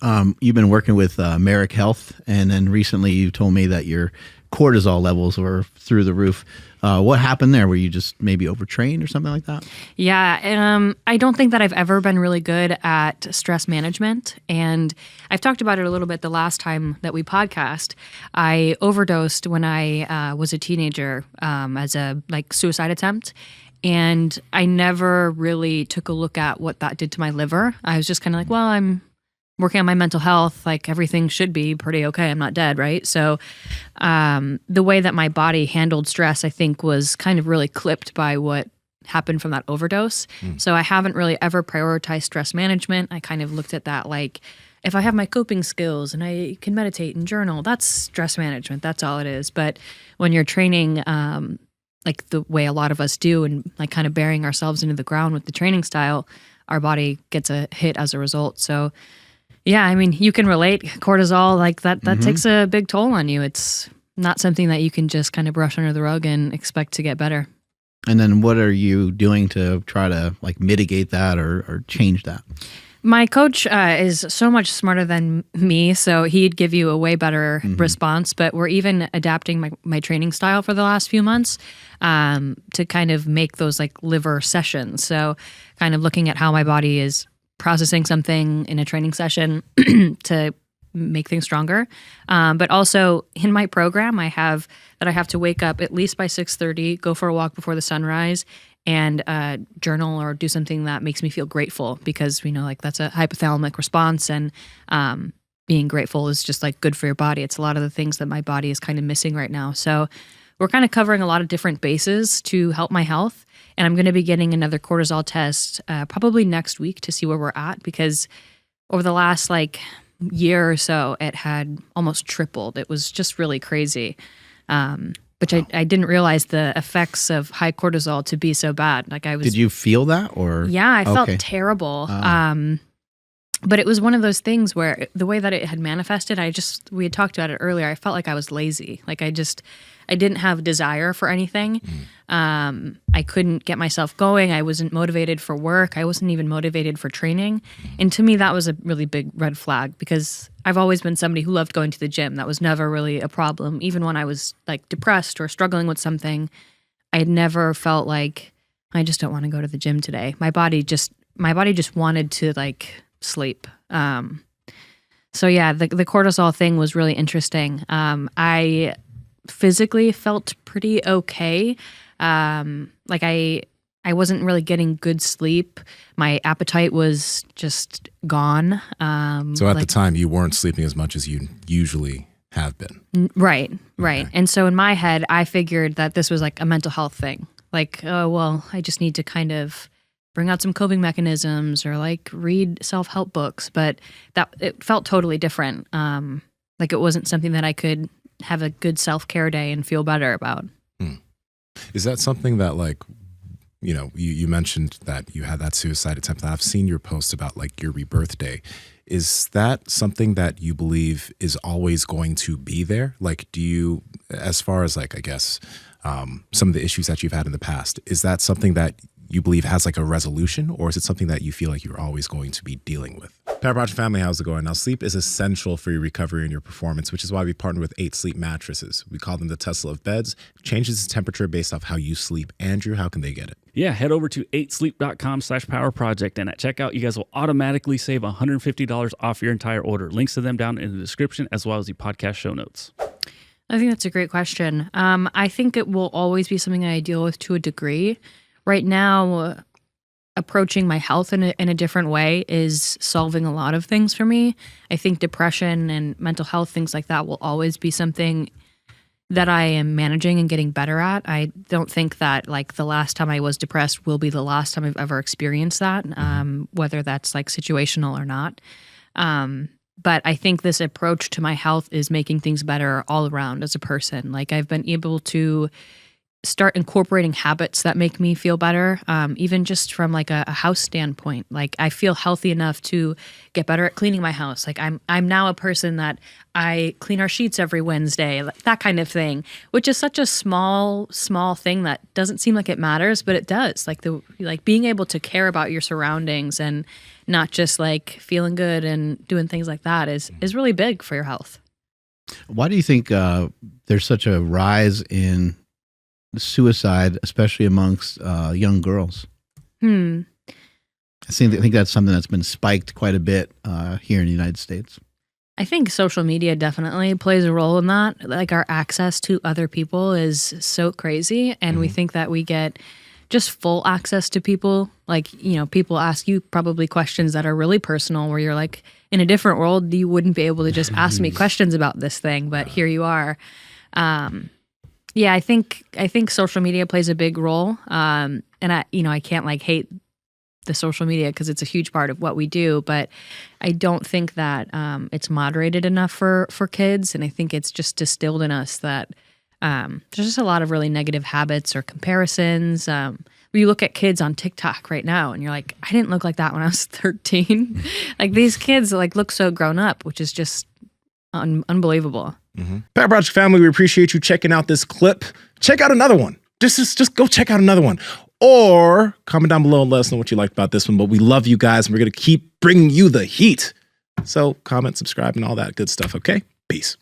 you've been working with Merrick Health, and then recently you told me that your cortisol levels were through the roof. What happened there? Were you just maybe overtrained or something like that? Yeah, I don't think that I've ever been really good at stress management. And I've talked about it a little bit the last time that we podcast. I overdosed when I was a teenager as a suicide attempt. And I never really took a look at what that did to my liver. I was just kind of like, well, I'm working on my mental health, like everything should be pretty okay. I'm not dead, right? So the way that my body handled stress, I think, was kind of really clipped by what happened from that overdose. So I haven't really ever prioritized stress management. I kind of looked at that like, if I have my coping skills and I can meditate and journal, that's stress management. That's all it is. But when you're training like the way a lot of us do and like kind of burying ourselves into the ground with the training style, our body gets a hit as a result. So yeah, I mean, you can relate. Cortisol, like that takes a big toll on you. It's not something that you can just kind of brush under the rug and expect to get better. And then what are you doing to try to like mitigate that or change that? My coach is so much smarter than me, so he'd give you a way better response. But we're even adapting my training style for the last few months to kind of make those like liver sessions. So kind of looking at how my body is processing something in a training session to make things stronger. But also in my program, I have to wake up at least by 6:30, go for a walk before the sunrise, and journal or do something that makes me feel grateful, because we know like that's a hypothalamic response, and being grateful is just like good for your body. It's a lot of the things that my body is kind of missing right now. So we're kind of covering a lot of different bases to help my health. And I'm going to be getting another cortisol test probably next week to see where we're at, because over the last like year or so, it had almost tripled. It was just really crazy. Which I didn't realize the effects of high cortisol to be so bad. Like I was. Did you feel that or? Yeah, I felt terrible. But it was one of those things where the way that it had manifested, we had talked about it earlier. I felt like I was lazy. Like I didn't have desire for anything. I couldn't get myself going. I wasn't motivated for work. I wasn't even motivated for training. And to me, that was a really big red flag, because I've always been somebody who loved going to the gym. That was never really a problem. Even when I was like depressed or struggling with something, I had never felt like I just don't want to go to the gym today. My body just wanted to like sleep. So yeah, the cortisol thing was really interesting. I physically felt pretty okay. Like I wasn't really getting good sleep. My appetite was just gone. So at the time, you weren't sleeping as much as you usually have been. Right. Okay. And so in my head, I figured that this was like a mental health thing. Like, oh, well, I just need to kind of bring out some coping mechanisms or like read self-help books. But it felt totally different. Like it wasn't something that I could have a good self-care day and feel better about. Is that something that like, you know, you mentioned that you had that suicide attempt. I've seen your post about like your rebirth day. Is that something that you believe is always going to be there? Like, do you, as far as like, I guess, some of the issues that you've had in the past, is that something that you believe has like a resolution, or is it something that you feel like you're always going to be dealing with? Power Project family, how's it going? Now, sleep is essential for your recovery and your performance, which is why we partner with 8 Sleep mattresses. We call them the Tesla of beds. Changes the temperature based off how you sleep. Andrew, how can they get it? Yeah, head over to 8sleep.com/powerproject, and at checkout, you guys will automatically save $150 off your entire order. Links to them down in the description, as well as the podcast show notes. I think that's a great question. I think it will always be something I deal with to a degree. Right now, approaching my health in a different way is solving a lot of things for me. I think depression and mental health, things like that, will always be something that I am managing and getting better at. I don't think that like the last time I was depressed will be the last time I've ever experienced that, whether that's like situational or not. But I think this approach to my health is making things better all around as a person. Like I've been able to start incorporating habits that make me feel better, even just from like a house standpoint. Like I feel healthy enough to get better at cleaning my house. Like I'm now a person that I clean our sheets every Wednesday, like that kind of thing, which is such a small thing that doesn't seem like it matters, but it does. Like being able to care about your surroundings and not just like feeling good and doing things like that is really big for your health. Why do you think there's such a rise in suicide, especially amongst young girls? I think that's something that's been spiked quite a bit here in the United States. I think social media definitely plays a role in that. Like our access to other people is so crazy, and we think that we get just full access to people. Like, you know, people ask you probably questions that are really personal where you're like, in a different world, you wouldn't be able to just ask me questions about this thing, but here you are. Yeah, I think social media plays a big role. And I can't like hate the social media because it's a huge part of what we do, but I don't think that it's moderated enough for kids. And I think it's just distilled in us that there's just a lot of really negative habits or comparisons. Where you look at kids on TikTok right now and you're like, I didn't look like that when I was 13. Like these kids like look so grown up, which is just unbelievable. Power Project family, we appreciate you checking out this clip. Check out another one. Just go check out another one. Or comment down below and let us know what you liked about this one. But we love you guys, and we're going to keep bringing you the heat. So comment, subscribe, and all that good stuff, okay? Peace.